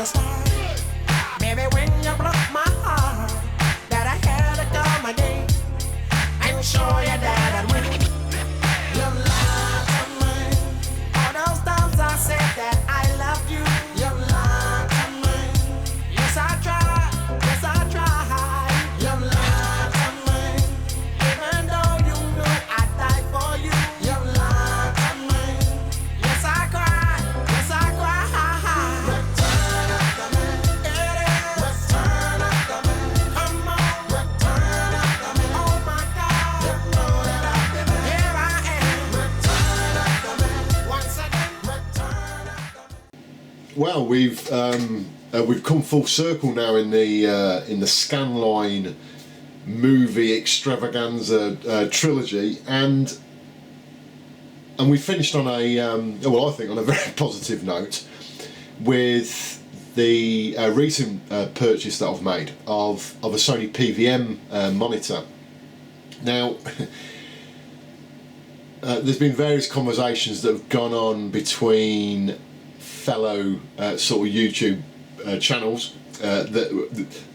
the start. Baby, when you broke my heart, that I had to come again and show you that I'd win. You lied to me. All those times I said that I loved you. You lied to me. Yes, I tried. Yes, I tried. You lied to me. Even though you knew I'd die for you. You lied to me. Yes, I cried. Yes, I cried. Return of the man. It is. Return of the man. Come on. Return of the man. Oh my God. You know that I've been there. Here I am. Return of the man. Once again. Return of the man. Well, we've come full circle now in the Scanline movie extravaganza trilogy, and we finished on a well, I think on a very positive note with the recent purchase that I've made of a Sony PVM monitor. Now, there's been various conversations that have gone on between fellow sort of YouTube channels that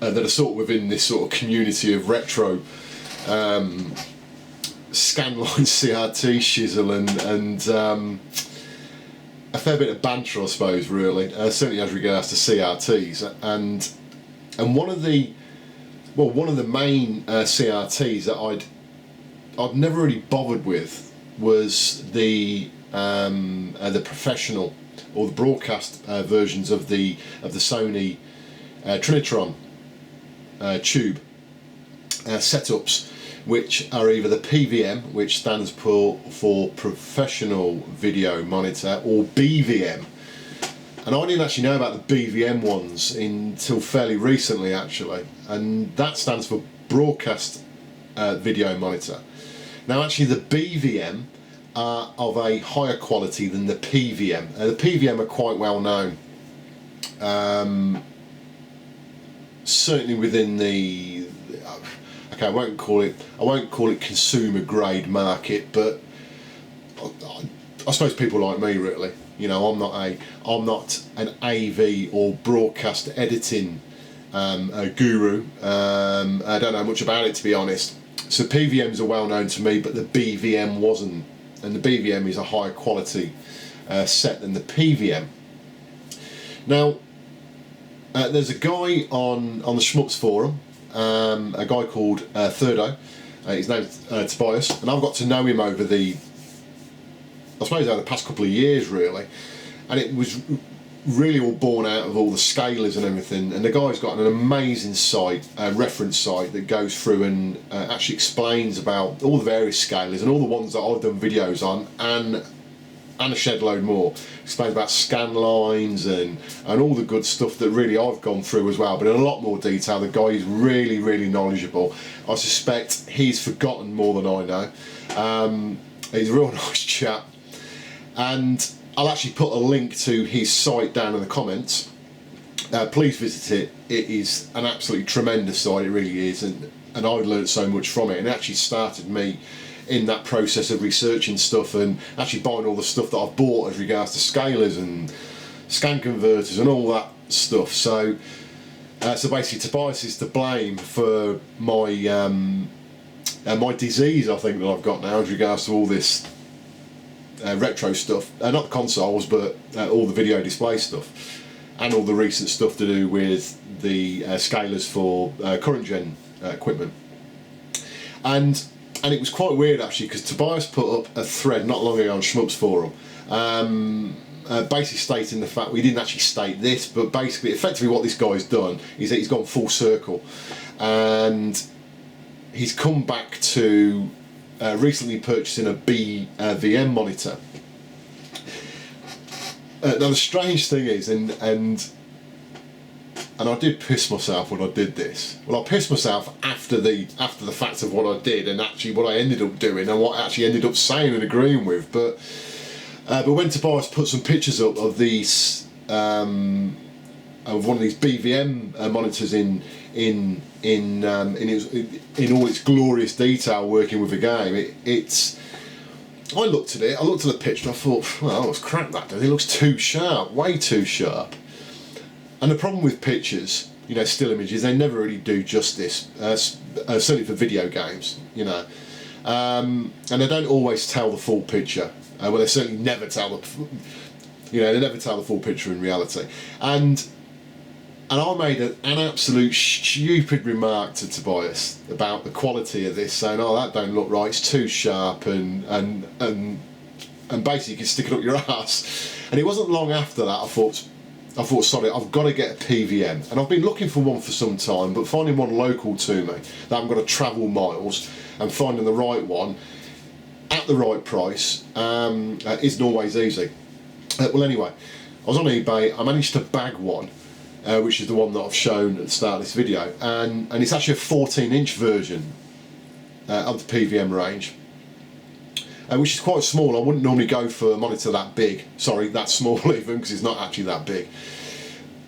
are sort of within this sort of community of retro Scanline CRT shizzle and a fair bit of banter, I suppose, really, certainly as regards to CRTs, and one of the main CRTs that I'd never really bothered with was the professional or the broadcast versions of the Sony Trinitron tube setups, which are either the PVM, which stands for Professional Video Monitor, or BVM. And I didn't actually know about the BVM ones until fairly recently, actually, and that stands for Broadcast Video Monitor. Now, actually, the BVM are of a higher quality than the PVM. The PVM are quite well known, certainly within the okay, I won't call it consumer grade market, but I suppose people like me, really. You know, I'm not an AV or broadcast editing guru. I don't know much about it, to be honest. So PVMs are well known to me, but the BVM wasn't, and the BVM is a higher quality set than the PVM. Now, there's a guy on the Shmups forum, a guy called Thurdo. His name's Tobias, and I've got to know him over the past couple of years, really, and it was really all born out of all the scalers and everything. And the guy's got an amazing site, reference site, that goes through and actually explains about all the various scalers and all the ones that I've done videos on, and a shed load more. Explains about scan lines and all the good stuff that really I've gone through as well, but in a lot more detail. The guy is really, really knowledgeable. I suspect he's forgotten more than I know. He's a real nice chap, and I'll actually put a link to his site down in the comments. Please visit it. It is an absolutely tremendous site, it really is, and I've learned so much from it, and it actually started me in that process of researching stuff and actually buying all the stuff that I've bought as regards to scalers and scan converters and all that stuff. So basically Tobias is to blame for my my disease, I think, that I've got now as regards to all this retro stuff, not the consoles, but all the video display stuff, and all the recent stuff to do with the scalers for current gen equipment. And it was quite weird, actually, because Tobias put up a thread not long ago on Shmups forum, basically stating the fact, we didn't actually state this, but basically effectively what this guy's done is that he's gone full circle, and he's come back to recently purchasing a BVM monitor. Now the strange thing is, and I did piss myself when I did this. Well, I pissed myself after the fact of what I did, and actually what I ended up doing, and what I actually ended up saying and agreeing with. But when Tobias put some pictures up of these of one of these BVM monitors in all its glorious detail, working with a game, I looked at it. I looked at the picture, and I thought, well, that looks crap. That does. It looks too sharp, way too sharp. And the problem with pictures, you know, still images, they never really do justice, certainly for video games, you know. And they don't always tell the full picture. Well, they certainly never tell the, you know, they never tell the full picture in reality. And I made an absolute stupid remark to Tobias about the quality of this, saying, "Oh, that don't look right. It's too sharp," and basically you can stick it up your ass. And it wasn't long after that I thought, sorry, I've got to get a PVM, and I've been looking for one for some time, but finding one local to me that I've got to travel miles and finding the right one at the right price isn't always easy. Well, anyway, I was on eBay. I managed to bag one, which is the one that I've shown at the start of this video, and it's actually a 14-inch version of the PVM range, which is quite small. I wouldn't normally go for a monitor that big, sorry, that small even, because it's not actually that big.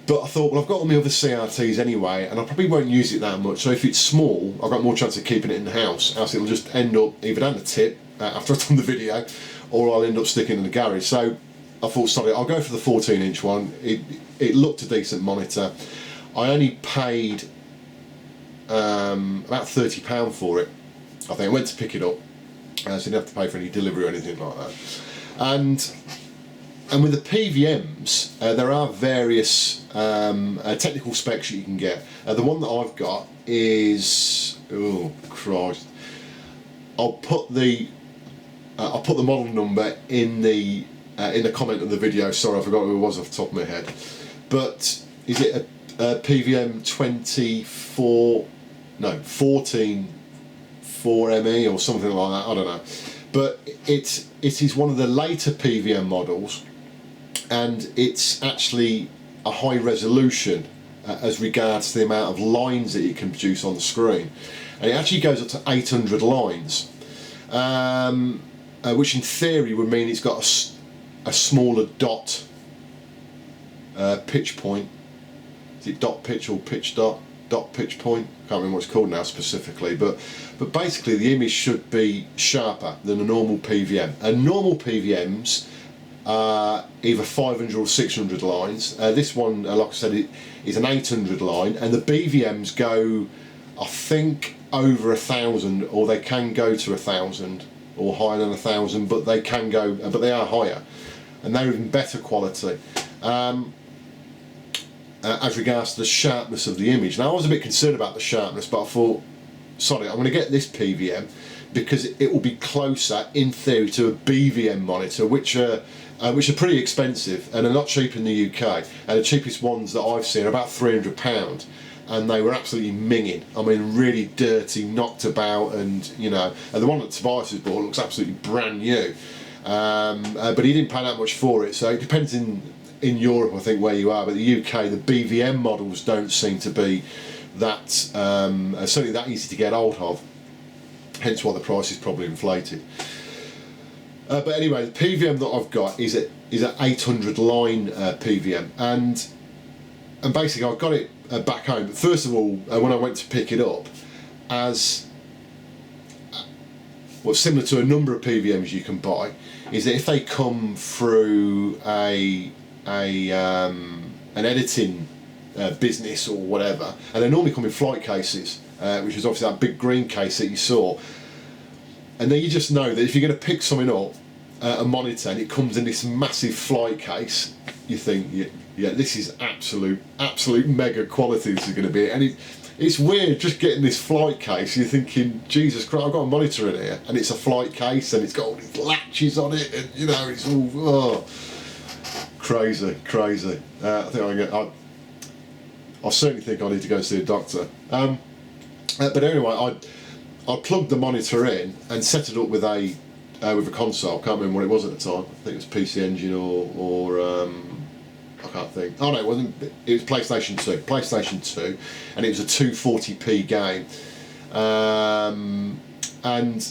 But I thought, well, I've got all my other CRTs anyway, and I probably won't use it that much, so if it's small, I've got more chance of keeping it in the house, else it'll just end up either down the tip after I've done the video, or I'll end up sticking it in the garage. So I thought, sorry, I'll go for the 14-inch one. It looked a decent monitor. I only paid about £30 for it. I think I went to pick it up, so I didn't have to pay for any delivery or anything like that. And with the PVMs, there are various technical specs you can get. The one that I've got is, oh Christ, I'll put the model number in the comment of the video. Sorry, I forgot who it was off the top of my head. But is it a PVM 14M4E or something like that? I don't know. But it is one of the later PVM models, and it's actually a high resolution as regards to the amount of lines that it can produce on the screen, and it actually goes up to 800 lines, which in theory would mean it's got a smaller dot pitch point. Is it dot pitch or pitch dot pitch point? I can't remember what it's called now specifically, but basically the image should be sharper than a normal PVM. And normal PVMs are either 500 or 600 lines. This one, like I said, it is an 800 line, and the BVMs go, I think, over 1,000, or they can go to 1,000 or higher than 1,000, but they can go, but they are higher, and they're even better quality. As regards to the sharpness of the image. Now I was a bit concerned about the sharpness, but I thought, sorry, I'm going to get this PVM because it will be closer in theory to a BVM monitor, which are pretty expensive and are not cheap in the UK, and the cheapest ones that I've seen are about £300, and they were absolutely minging. I mean, really dirty, knocked about, and you know, and the one that Tobias has bought looks absolutely brand new, but he didn't pay that much for it, so it depends in Europe, I think, where you are, but the UK, the BVM models don't seem to be that certainly that easy to get hold of, hence why the price is probably inflated. But anyway, the PVM that I've got is an 800 line PVM, and basically I got it back home. But first of all, when I went to pick it up, as what's similar to a number of PVMs you can buy, is that if they come through an editing business or whatever, and they normally come in flight cases, which is obviously that big green case that you saw, and then you just know that if you're going to pick something up, a monitor, and it comes in this massive flight case, you think, yeah, this is absolute mega quality this is going to be. And it's weird just getting this flight case, you're thinking, Jesus Christ, I've got a monitor in here, and it's a flight case, and it's got all these latches on it, and you know, it's all crazy. I certainly think I need to go and see a doctor. But anyway, I plugged the monitor in and set it up with a console. I can't remember what it was at the time. I think it was PC Engine or I can't think. Oh no, it wasn't. It was PlayStation 2, and it was a 240p game. And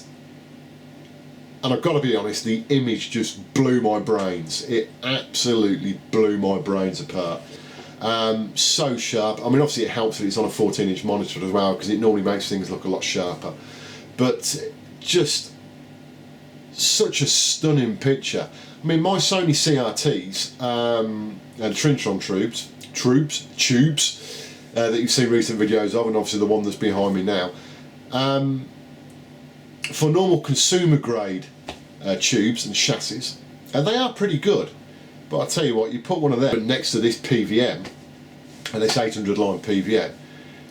I've got to be honest, the image just blew my brains. It absolutely blew my brains apart. So sharp. I mean, obviously it helps that it's on a 14-inch monitor as well, because it normally makes things look a lot sharper. But just such a stunning picture. I mean, my Sony CRTs, the Trintron tubes, tubes that you've seen recent videos of, and obviously the one that's behind me now. For normal consumer grade tubes and chassis, and they are pretty good. But I tell you what, you put one of them next to this PVM, and this 800 line PVM,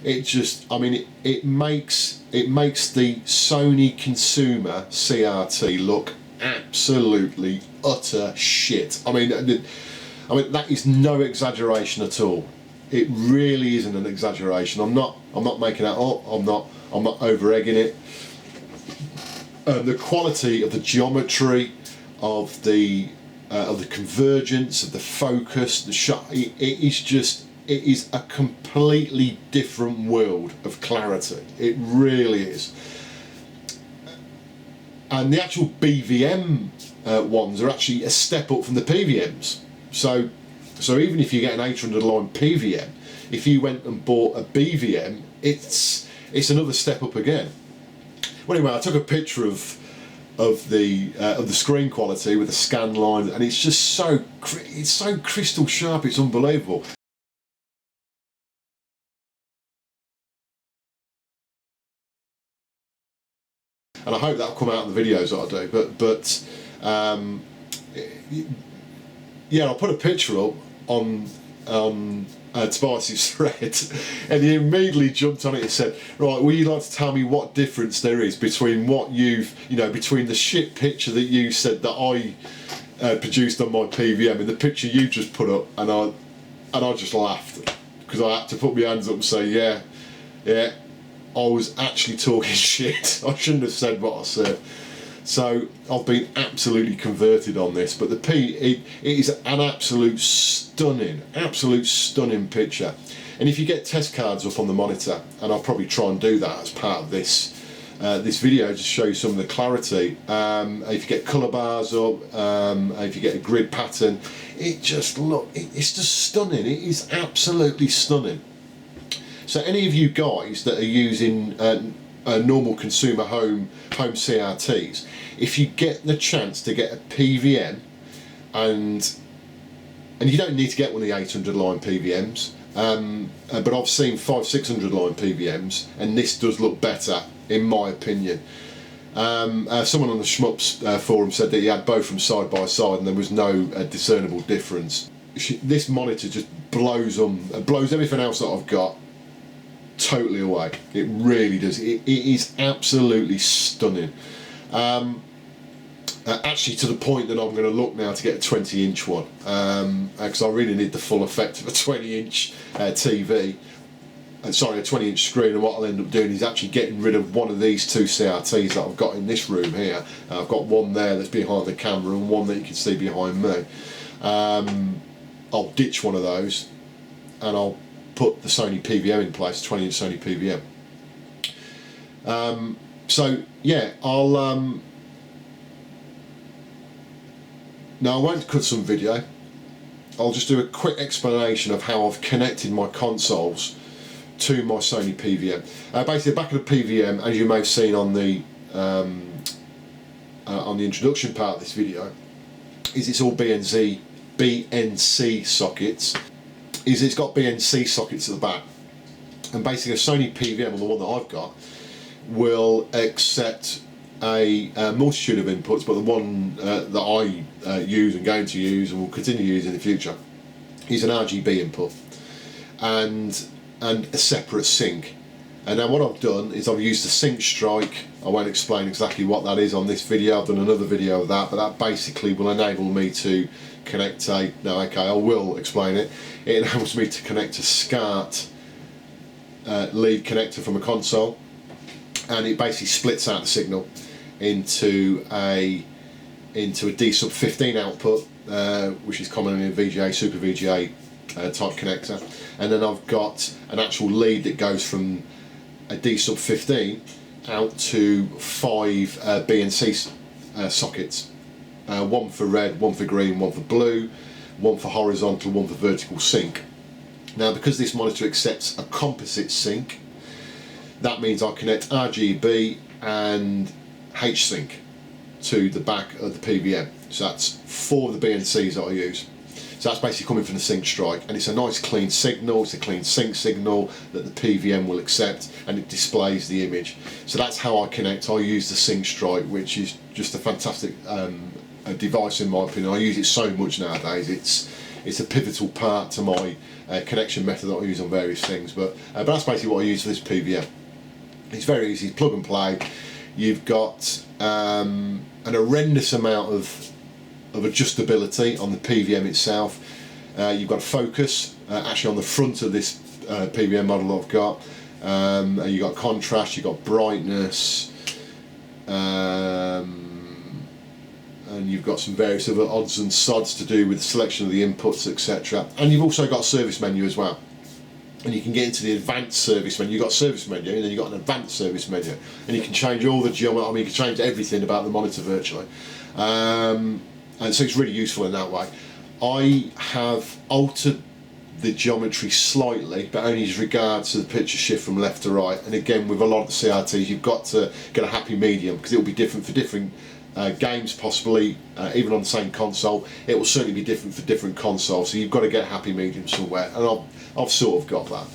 it just, I mean, it makes the Sony consumer CRT look absolutely utter shit. I mean that is no exaggeration at all. It really isn't an exaggeration. I'm not making that up. I'm not over egging it. The quality of the geometry, of the convergence, of the focus, the shot, it is a completely different world of clarity. It really is. And the actual BVM ones are actually a step up from the PVMs. So even if you get an 800 line PVM, if you went and bought a BVM, it's another step up again. Well, anyway, I took a picture of the screen quality with the Scanline, and it's just so crystal sharp. It's unbelievable. And I hope that'll come out in the videos that I do. But yeah, I'll put a picture up on Tobias's thread, and he immediately jumped on it and said, right, would you like to tell me what difference there is between what between the shit picture that you said that I produced on my PVM and the picture you just put up? And I just laughed, because I had to put my hands up and say, yeah, I was actually talking shit. I shouldn't have said what I said. So I've been absolutely converted on this, but it is an absolute stunning picture. And if you get test cards up on the monitor, and I'll probably try and do that as part of this video, just show you some of the clarity. If you get colour bars up, if you get a grid pattern, it's just stunning. It is absolutely stunning. So any of you guys that are using normal consumer home CRTs, if you get the chance to get a PVM, and you don't need to get one of the 800 line PVMs, but I've seen 500-600 line PVMs, and this does look better in my opinion. Someone on the Shmups forum said that he had both from side by side and there was no discernible difference. This monitor just blows everything else that I've got totally away. It really does. It is absolutely stunning. Actually, to the point that I'm going to look now to get a 20-inch one, because I really need the full effect of a 20-inch TV. Sorry, a 20-inch screen. And what I'll end up doing is actually getting rid of one of these two CRTs that I've got in this room here. I've got one there that's behind the camera and one that you can see behind me. I'll ditch one of those and I'll put the Sony PVM in place, 20-inch Sony PVM. So yeah, I'll now I won't cut some video. I'll just do a quick explanation of how I've connected my consoles to my Sony PVM. Basically, the back of the PVM, as you may have seen on the introduction part of this video, is it's all BNC sockets. It's got BNC sockets at the back, and basically a Sony PVM, or the one that I've got, will accept a multitude of inputs, but the one that I use and going to use and will continue to use in the future is an RGB input and a separate sync. And now what I've done is I've used a sync strike. I won't explain exactly what that is on this video. I've done another video of that, but that basically will enable me to connect I will explain it. It enables me to connect a SCART lead connector from a console, and it basically splits out the signal into a D sub 15 output, which is commonly a VGA, Super VGA type connector, and then I've got an actual lead that goes from a D sub 15 out to 5 BNC sockets, one for red, one for green, one for blue, one for horizontal, one for vertical sync. Now, because this monitor accepts a composite sync, that means I connect RGB and H-Sync to the back of the PVM. So that's 4 of the BNCs that I use. So that's basically coming from the sync strike, and it's a nice clean signal, it's a clean sync signal that the PVM will accept, and it displays the image. So that's how I connect. I use the sync strike, which is just a fantastic a device in my opinion. I use it so much nowadays. It's a pivotal part to my connection method that I use on various things, but that's basically what I use for this PVM. It's very easy, plug and play. You've got an horrendous amount of adjustability on the PVM itself. You've got focus actually on the front of this PVM model I've got. You've got contrast, you've got brightness, and you've got some various other odds and sods to do with the selection of the inputs, etc. And you've also got a service menu as well. And you can get into the advanced service menu. You've got a service menu, and then you've got an advanced service menu. And you can change all the geometry, I mean, you can change everything about the monitor virtually. And so it's really useful in that way. I have altered the geometry slightly, but only as regards to the picture shift from left to right. And again, with a lot of the CRTs, you've got to get a happy medium, because it will be different for different games, possibly even on the same console. It will certainly be different for different consoles, so you've got to get a happy medium somewhere, and I've sort of got that.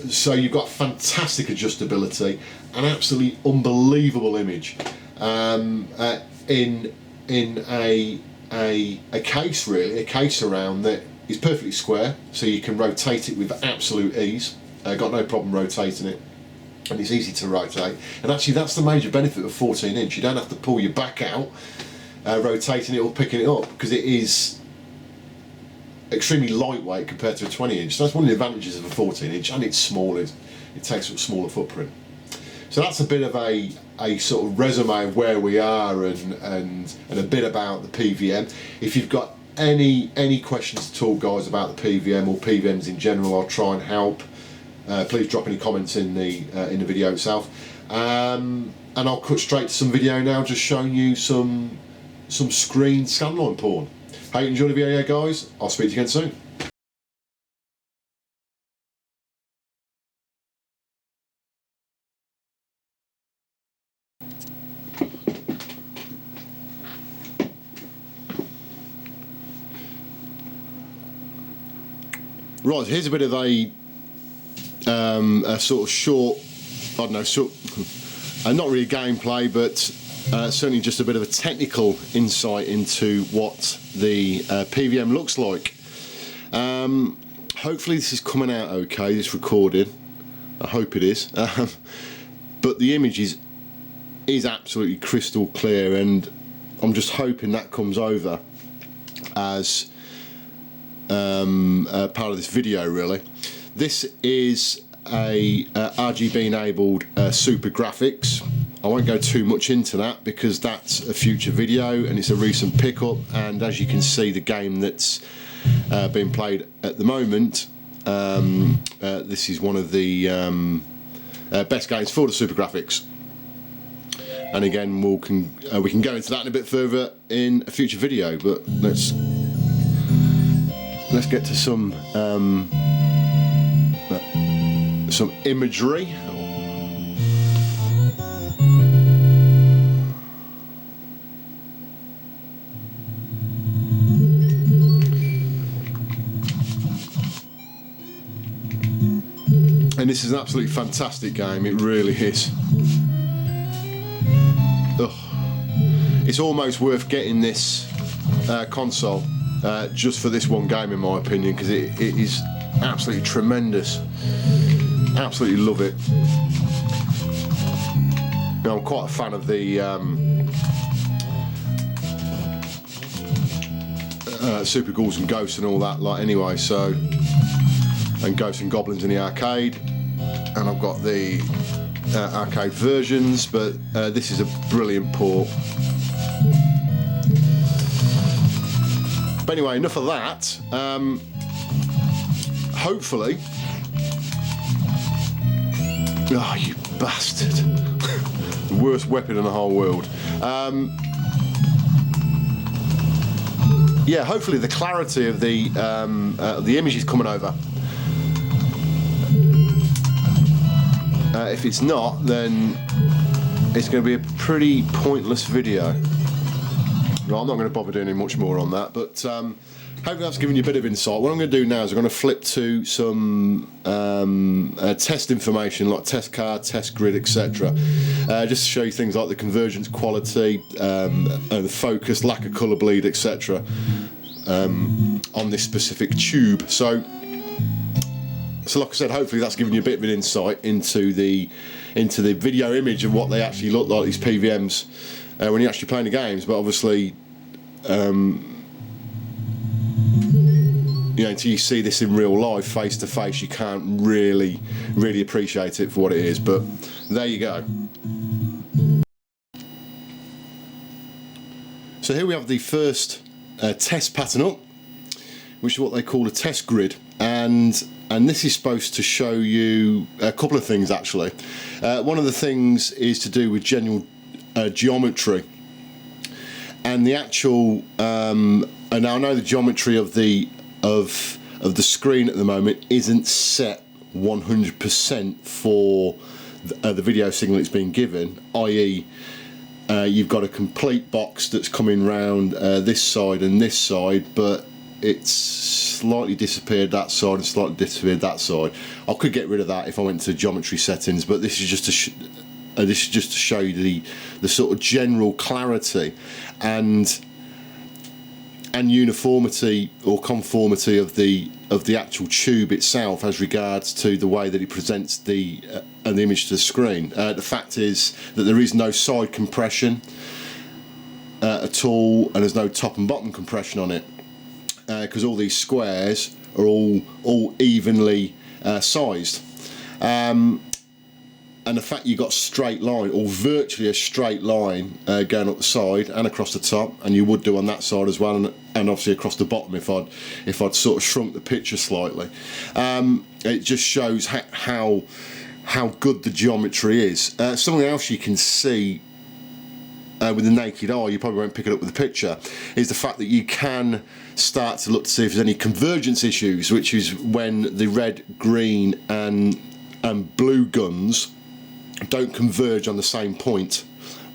So you've got fantastic adjustability, an absolutely unbelievable image in a case, really, a case around that is perfectly square, so you can rotate it with absolute ease. Got no problem rotating it, and it's easy to rotate. And actually, that's the major benefit of 14-inch. You don't have to pull your back out, rotating it or picking it up, because it is extremely lightweight compared to a 20-inch. So that's one of the advantages of a 14-inch, and it's smaller. It takes up a smaller footprint. So that's a bit of a sort of resume of where we are and a bit about the PVM. If you've got any questions at all, guys, about the PVM or PVMs in general, I'll try and help. Please drop any comments in the video itself, and I'll cut straight to some video now, just showing you some screen scanline porn. Hope you enjoy the video, guys. I'll speak to you again soon. Right, here's a bit of a sort of short, I don't know, sort, not really gameplay, but certainly just a bit of a technical insight into what the PVM looks like. Hopefully this is coming out okay, this recording. I hope it is. But the image is absolutely crystal clear, and I'm just hoping that comes over as part of this video, really. This is a RGB enabled Super Grafx. I won't go too much into that because that's a future video, and it's a recent pickup, and as you can see, the game that's being played at the moment, this is one of the best games for the Super Grafx. And again, we can go into that in a bit further in a future video, but let's get to some imagery. And this is an absolutely fantastic game, it really is. Ugh. It's almost worth getting this console just for this one game, in my opinion, because it is absolutely tremendous. Absolutely love it. Now, I'm quite a fan of the Super Ghouls and Ghosts and all that, like, anyway, so, and Ghosts and Goblins in the arcade, and I've got the arcade versions, but this is a brilliant port. But anyway, enough of that. Hopefully, oh, you bastard. The worst weapon in the whole world. Yeah, hopefully the clarity of the image is coming over. If it's not, then it's going to be a pretty pointless video. Well, I'm not going to bother doing much more on that, but hopefully that's given you a bit of insight. What I'm going to do now is I'm going to flip to some test information like test card, test grid, etc. Just to show you things like the convergence quality, the focus, lack of colour bleed, etc. On this specific tube. So like I said, hopefully that's given you a bit of an insight into the video image of what they actually look like, these PVMs, when you're actually playing the games. But obviously, you know, until you see this in real life, face to face, you can't really appreciate it for what it is. But there you go. So here we have the first test pattern up, which is what they call a test grid, and this is supposed to show you a couple of things actually. One of the things is to do with general geometry, and the actual and now I know the geometry of the screen at the moment isn't set 100% for the video signal it's been given, i.e. You've got a complete box that's coming round this side and this side, but it's slightly disappeared that side and slightly disappeared that side. I could get rid of that if I went to geometry settings, but this is just to show you the sort of general clarity and uniformity or conformity of the actual tube itself as regards to the way that it presents the image to the screen. The fact is that there is no side compression at all, and there's no top and bottom compression on it, because all these squares are all evenly sized. And the fact you got straight line, or virtually a straight line, going up the side and across the top, and you would do on that side as well, and obviously across the bottom if I'd sort of shrunk the picture slightly. It just shows how good the geometry is. Something else you can see with the naked eye, you probably won't pick it up with the picture, is the fact that you can start to look to see if there's any convergence issues, which is when the red, green and blue guns don't converge on the same point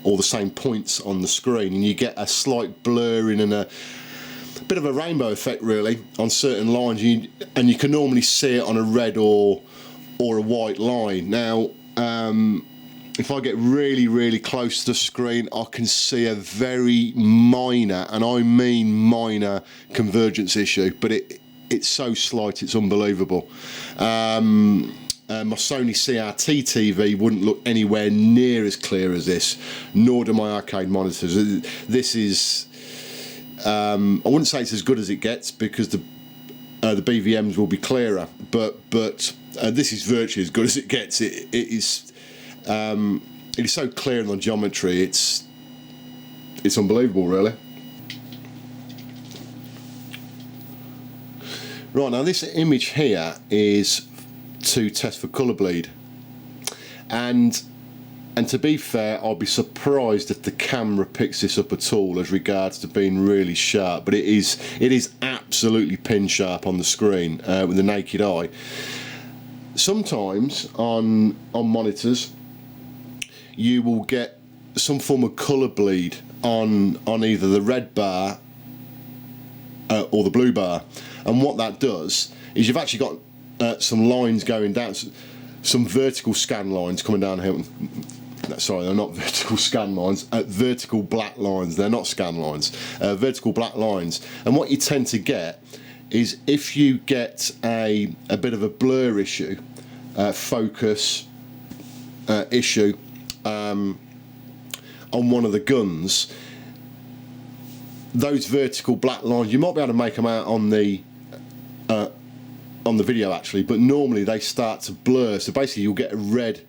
or the same points on the screen, and you get a slight blurring and a bit of a rainbow effect really on certain lines, and you can normally see it on a red or a white line. Now if I get really close to the screen, I can see a very minor, and I mean minor, convergence issue, but it's so slight it's unbelievable. My Sony CRT TV wouldn't look anywhere near as clear as this, nor do my arcade monitors. This is, I wouldn't say it's as good as it gets, because the BVMs will be clearer, but this is virtually as good as it gets. It is so clear in the geometry. It's unbelievable, really. Right, now this image here is to test for colour bleed, and to be fair, I'll be surprised if the camera picks this up at all as regards to being really sharp, but it is absolutely pin sharp on the screen with the naked eye. Sometimes on monitors you will get some form of colour bleed on either the red bar or the blue bar, and what that does is you've actually got some lines going down, some vertical scan lines coming down here. Sorry, they're not vertical scan lines, vertical black lines. They're not scan lines, vertical black lines. And what you tend to get is, if you get a bit of a blur issue, focus issue on one of the guns, those vertical black lines, you might be able to make them out on the video actually, but normally they start to blur. So basically you'll get a red,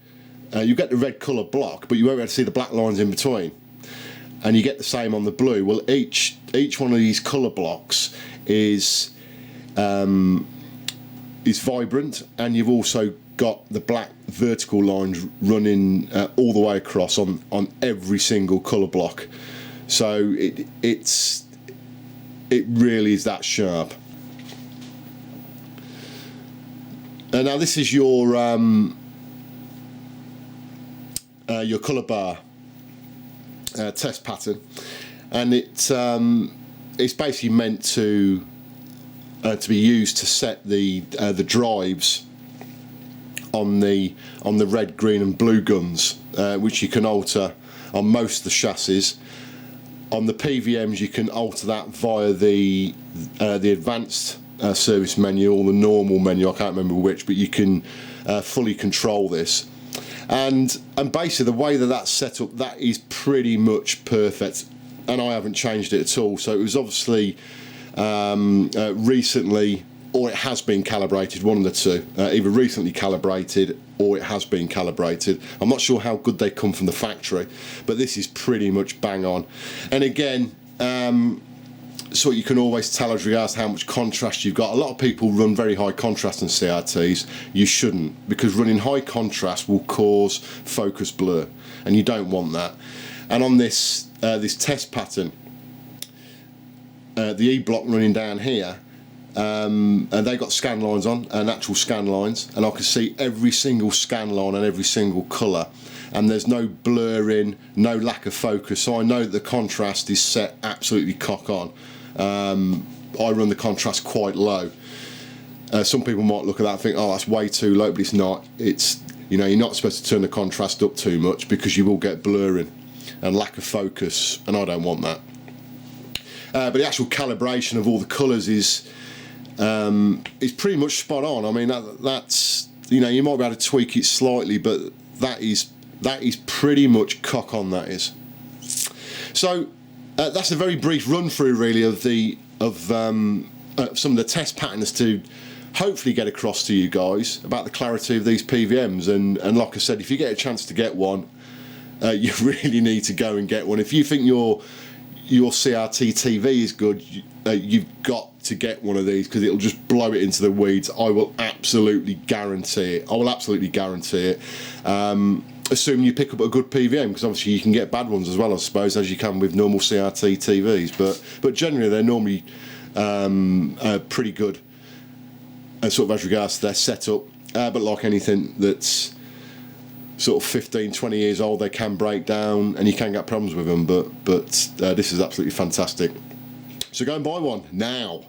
you get the red colour block, but you won't be able to see the black lines in between, and you get the same on the blue. Well, each one of these colour blocks is vibrant, and you've also got the black vertical lines running all the way across on every single colour block. So it really is that sharp. Now this is your colour bar test pattern, and it's basically meant to to be used to set the drives on the red, green and blue guns, which you can alter on most of the chassis. On the PVMs you can alter that via the advanced service menu or the normal menu, I can't remember which, but you can fully control this. And basically the way that that's set up, that is pretty much perfect, and I haven't changed it at all. So it was obviously recently, or it has been calibrated, one of the two, either recently calibrated or it has been calibrated. I'm not sure how good they come from the factory, but this is pretty much bang on. And again, so you can always tell as regards to how much contrast you've got. A lot of people run very high contrast on CRTs. You shouldn't, because running high contrast will cause focus blur, and you don't want that. And on this this test pattern, the E-block running down here, and they got scan lines on, natural scan lines, and I can see every single scan line and every single colour, and there's no blurring, no lack of focus, so I know that the contrast is set absolutely cock on. I run the contrast quite low. Some people might look at that and think, oh, that's way too low, but it's not. It's, you know, you're not supposed to turn the contrast up too much because you will get blurring and lack of focus, and I don't want that. But the actual calibration of all the colours is pretty much spot on. I mean, that's, you know, you might be able to tweak it slightly, but that is pretty much cock on, that is. So that's a very brief run through really of some of the test patterns to hopefully get across to you guys about the clarity of these PVMs, and like I said, if you get a chance to get one, you really need to go and get one. If you think your CRT TV is good, you've got to get one of these, because it'll just blow it into the weeds. I will absolutely guarantee it. Assuming you pick up a good PVM, because obviously you can get bad ones as well, I suppose, as you can with normal CRT TVs. But generally they're normally pretty good, sort of as regards to their setup. But like anything that's sort of 15, 20 years old, they can break down and you can get problems with them. But this is absolutely fantastic. So go and buy one now.